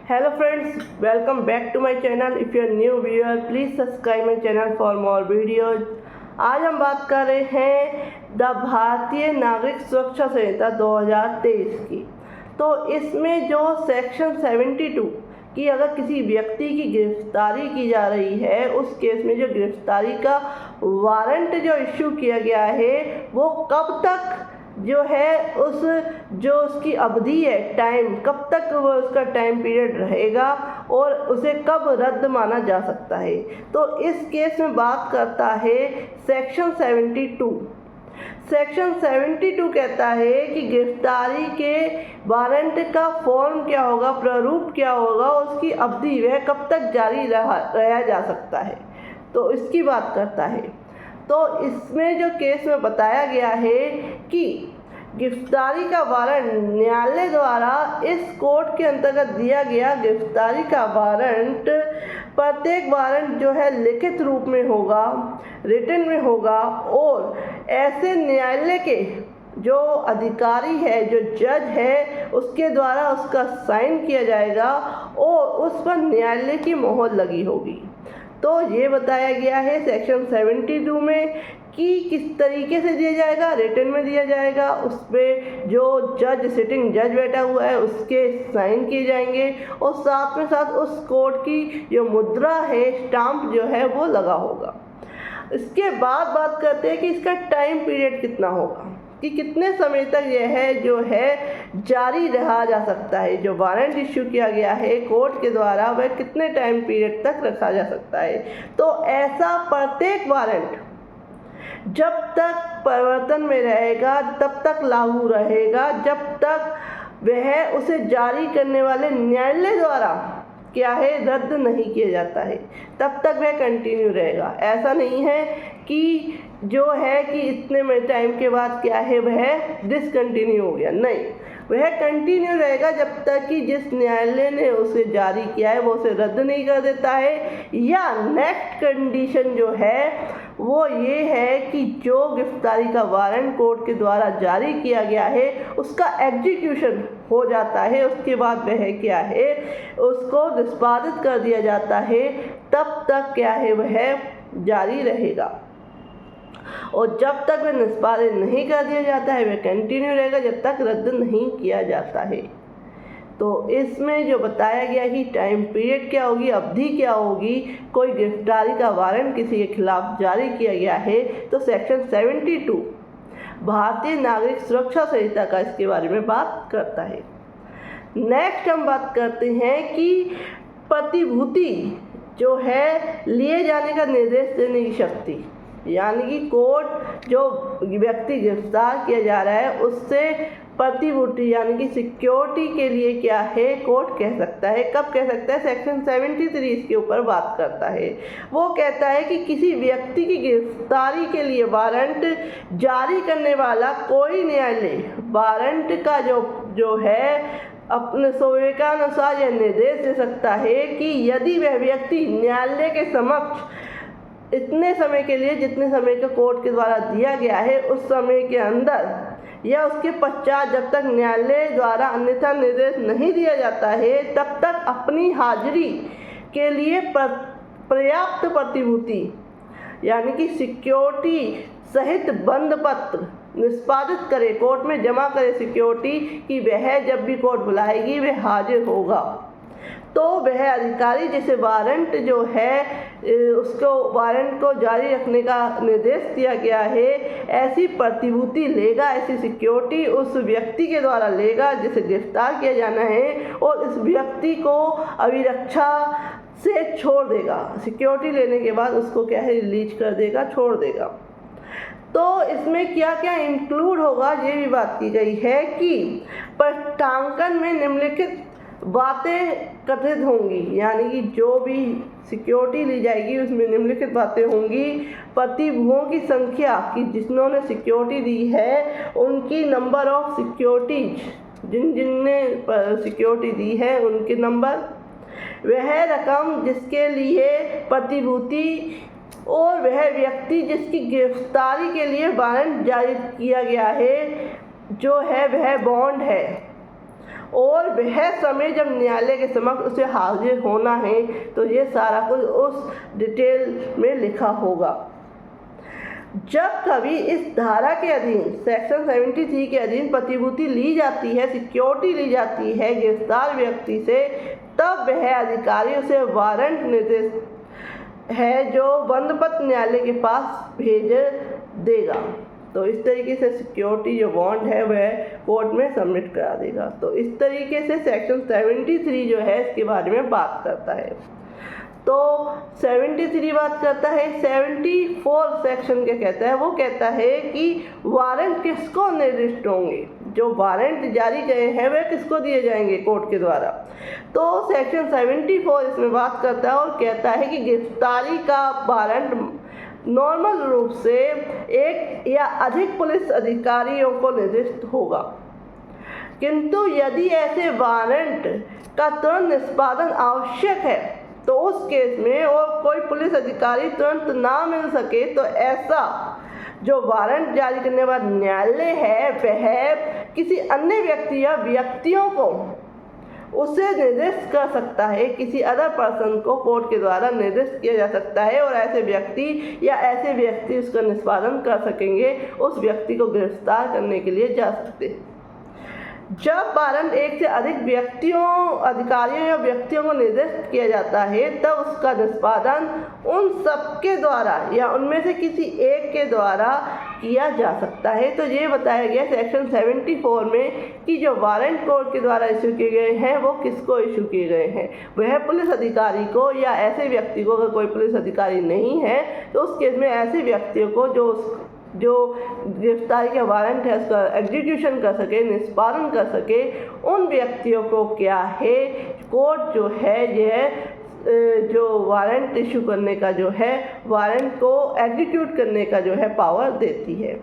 Hello friends, welcome back to my channel. If you are new viewer, please subscribe my channel for more videos. आज हम बात कर रहे हैं the भारतीय नागरिक सुरक्षा संहिता 2023 की। तो इसमें जो सेक्शन 72 कि अगर किसी व्यक्ति की गिरफ्तारी की जा रही है, उस केस में जो गिरफ्तारी का वारंट जो इशू किया गया है वो कब तक जो है उसकी अवधि है, टाइम कब तक वो उसका टाइम पीरियड रहेगा और उसे कब रद्द माना जा सकता है। तो इस केस में बात करता है सेक्शन 72। सेक्शन 72 कहता है कि गिरफ्तारी के वारंट का फॉर्म क्या होगा, प्रारूप क्या होगा, उसकी अवधि वह कब तक जारी रहा जा सकता है, तो इसकी बात करता है। तो इसमें जो केस में बताया गया है कि गिरफ्तारी का वारंट न्यायालय द्वारा इस कोर्ट के अंतर्गत दिया गया गिरफ्तारी का वारंट, प्रत्येक वारंट जो है लिखित रूप में होगा, रिटन में होगा और ऐसे न्यायालय के जो अधिकारी है, जो जज है, उसके द्वारा उसका साइन किया जाएगा और उस पर न्यायालय की मोहर लगी होगी। तो ये बताया गया है सेक्शन 72 में कि किस तरीके से दिया जाएगा, रिटन में दिया जाएगा, उस पर जो जज सिटिंग जज बैठा हुआ है उसके साइन किए जाएंगे और साथ में साथ उस कोर्ट की जो मुद्रा है, स्टाम्प जो है वो लगा होगा। इसके बाद बात करते हैं कि इसका टाइम पीरियड कितना होगा, कि कितने समय तक यह जो है जारी रहा जा सकता है। जो वारंट इश्यू किया गया है कोर्ट के द्वारा वह कितने टाइम पीरियड तक रखा जा सकता है। तो ऐसा प्रत्येक वारंट जब तक प्रवर्तन में रहेगा तब तक लागू रहेगा, जब तक वह उसे जारी करने वाले न्यायालय द्वारा क्या है रद्द नहीं किया जाता है, तब तक वह कंटिन्यू रहेगा। ऐसा नहीं है कि जो है कि इतने में टाइम के बाद क्या है वह डिसकंटिन्यू हो गया, नहीं, वह कंटिन्यू रहेगा जब तक कि जिस न्यायालय ने उसे जारी किया है वो उसे रद्द नहीं कर देता है, या नेक्स्ट कंडीशन जो है वो ये है कि जो गिरफ्तारी का वारंट कोर्ट के द्वारा जारी किया गया है उसका एग्जीक्यूशन हो जाता है, उसके बाद वह क्या है उसको निष्पादित कर दिया जाता है, तब तक क्या है वह जारी रहेगा। और जब तक वह निष्पादित नहीं कर दिया जाता है वह कंटिन्यू रहेगा जब तक रद्द नहीं किया जाता है। तो इसमें जो बताया गया कि टाइम पीरियड क्या होगी, अवधि क्या होगी, कोई गिरफ्तारी का वारंट किसी के खिलाफ जारी किया गया है तो सेक्शन 72 भारतीय नागरिक सुरक्षा संहिता का इसके बारे में बात करता है। नेक्स्ट हम बात करते हैं कि प्रतिभूति जो है लिए जाने का निर्देश देने की शक्ति, यानी कि कोर्ट जो व्यक्ति गिरफ्तार किया जा रहा है उससे प्रतिभूति यानी कि सिक्योरिटी के लिए क्या है कोर्ट कह सकता है। कब कह सकता है? सेक्शन 73 इसके ऊपर बात करता है। वो कहता है कि किसी व्यक्ति की गिरफ्तारी के लिए वारंट जारी करने वाला कोई न्यायालय वारंट का जो है अपने संवेदनानुसार यह निर्देश दे सकता है कि यदि वह व्यक्ति न्यायालय के समक्ष इतने समय के लिए, जितने समय का कोर्ट के द्वारा दिया गया है, उस समय के अंदर या उसके पश्चात जब तक न्यायालय द्वारा अन्यथा निर्देश नहीं दिया जाता है तब तक अपनी हाजिरी के लिए पर्याप्त प्रतिभूति यानी कि सिक्योरिटी सहित बंद पत्र निष्पादित करे, कोर्ट में जमा करे सिक्योरिटी कि वह जब भी कोर्ट बुलाएगी वह हाजिर होगा। तो वह अधिकारी जिसे वारंट जो है उसको वारंट को जारी रखने का निर्देश दिया गया है, ऐसी प्रतिभूति लेगा, ऐसी सिक्योरिटी उस व्यक्ति के द्वारा लेगा जिसे गिरफ्तार किया जाना है और इस व्यक्ति को अभिरक्षा से छोड़ देगा। सिक्योरिटी लेने के बाद उसको क्या है रिलीज कर देगा, छोड़ देगा। तो इसमें क्या क्या इंक्लूड होगा ये भी बात की गई है कि पट्टांकन में निम्नलिखित बातें कथित होंगी, यानी कि जो भी सिक्योरिटी ली जाएगी उसमें निम्नलिखित बातें होंगी। प्रतिभूओं की संख्या कि जिन्होंने सिक्योरिटी दी है उनकी नंबर ऑफ सिक्योरिटीज, जिनने सिक्योरिटी दी है उनके नंबर, वह रकम जिसके लिए प्रतिभूति और वह व्यक्ति जिसकी गिरफ्तारी के लिए वारंट जारी किया गया है जो है वह बॉन्ड है, और वह समय जब न्यायालय के समक्ष उसे हाजिर होना है तो ये सारा कुछ उस डिटेल में लिखा होगा। जब कभी इस धारा के अधीन सेक्शन 73 के अधीन प्रतिभूति ली जाती है, सिक्योरिटी ली जाती है गिरफ्तार व्यक्ति से, तब वह अधिकारी उसे वारंट निर्देश है जो बंदपत्र न्यायालय के पास भेज देगा। तो इस तरीके से सिक्योरिटी जो बॉन्ड है वह कोर्ट में सबमिट करा देगा। तो इस तरीके से सेक्शन 73 जो है इसके बारे में बात करता है। तो 73 बात करता है, 74 सेक्शन क्या कहता है, वो कहता है कि वारंट किसको निर्दिष्ट होंगे, जो वारंट जारी गए हैं वह किसको दिए जाएंगे कोर्ट के द्वारा। तो सेक्शन 74 इसमें बात करता है और कहता है कि गिरफ्तारी का वारंट नॉर्मल रूप से एक या अधिक पुलिस अधिकारियों को निर्दिष्ट होगा, किंतु यदि ऐसे वारंट का तुरंत निष्पादन आवश्यक है तो उस केस में और कोई पुलिस अधिकारी तुरंत ना मिल सके तो ऐसा जो वारंट जारी करने वाला न्यायालय है वह किसी अन्य व्यक्ति या व्यक्तियों को उसे निर्दिष्ट कर सकता है, किसी अदर पर्सन को कोर्ट के द्वारा निर्दिष्ट किया जा सकता है और ऐसे व्यक्ति उसका निष्पादन कर सकेंगे, उस व्यक्ति को गिरफ्तार करने के लिए जा सकते हैं। जब वारंट एक से अधिक व्यक्तियों, अधिकारियों या व्यक्तियों को निर्दिष्ट किया जाता है तब उसका निष्पादन उन सबके द्वारा या उनमें से किसी एक के द्वारा किया जा सकता है। तो ये बताया गया सेक्शन 74 में कि जो वारंट कोर्ट के द्वारा इशू किए गए हैं वो किसको इशू किए गए हैं, वह पुलिस अधिकारी को या ऐसे व्यक्ति को। अगर कोई पुलिस अधिकारी नहीं है तो उस केस में ऐसे व्यक्तियों को जो गिरफ्तारी का वारंट है उसका एग्जीक्यूशन कर सके, निष्पादन कर सके, उन व्यक्तियों को क्या है कोर्ट जो है यह जो वारंट इशू करने का जो है, वारंट को एग्जीक्यूट करने का जो है पावर देती है।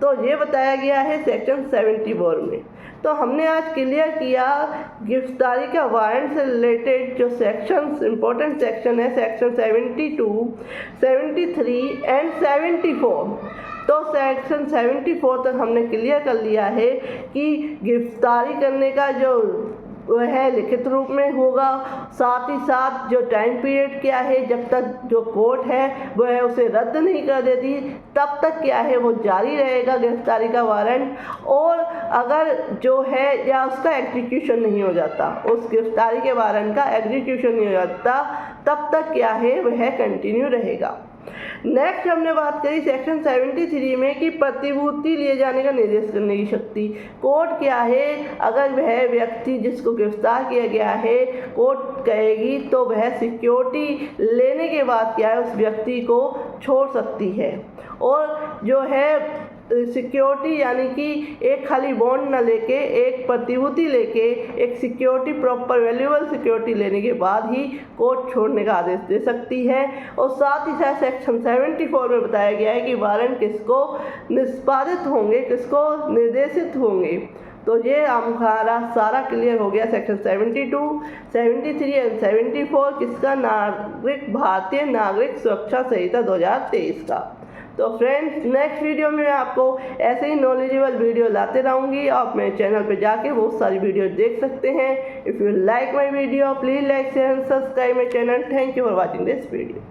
तो ये बताया गया है सेक्शन 74 में। तो हमने आज क्लियर किया गिरफ्तारी का वारंट से रिलेटेड जो सेक्शंस, इंपॉर्टेंट सेक्शन है सेक्शन 72, 73 एंड 74। तो सेक्शन 74 तक हमने क्लियर कर लिया है कि गिरफ्तारी करने का जो वह है लिखित रूप में होगा, साथ ही साथ जो टाइम पीरियड क्या है, जब तक जो कोर्ट है वह उसे रद्द नहीं कर देती तब तक क्या है वो जारी रहेगा गिरफ्तारी का वारंट, और अगर जो है या उसका एग्जीक्यूशन नहीं हो जाता, उस गिरफ्तारी के वारंट का एग्जीक्यूशन नहीं हो जाता तब तक क्या है वह कंटिन्यू रहेगा। नेक्स्ट हमने बात करी सेक्शन 73 में कि प्रतिभूति लिए जाने का निर्देश करने की शक्ति कोर्ट क्या है। अगर वह व्यक्ति जिसको गिरफ्तार किया गया है कोर्ट कहेगी तो वह सिक्योरिटी लेने के बाद क्या है उस व्यक्ति को छोड़ सकती है, और जो है सिक्योरिटी यानी कि एक खाली बॉन्ड न लेके एक प्रतिभूति लेके एक सिक्योरिटी, प्रॉपर वैल्यूएबल सिक्योरिटी लेने के बाद ही कोर्ट छोड़ने का आदेश दे सकती है। और साथ ही साथ सेक्शन 74 में बताया गया है कि वारंट किसको निष्पादित होंगे, किसको निर्देशित होंगे। तो ये हमारा सारा क्लियर हो गया सेक्शन 72, 73 एंड 74 किसका, भारतीय नागरिक सुरक्षा संहिता 2023 का। तो फ्रेंड्स नेक्स्ट वीडियो में मैं आपको ऐसे ही नॉलेजेबल वीडियो लाते रहूँगी। आप मेरे चैनल पे जाके बहुत सारी वीडियो देख सकते हैं। If you like my video please like share and subscribe my channel. Thank you for watching this video.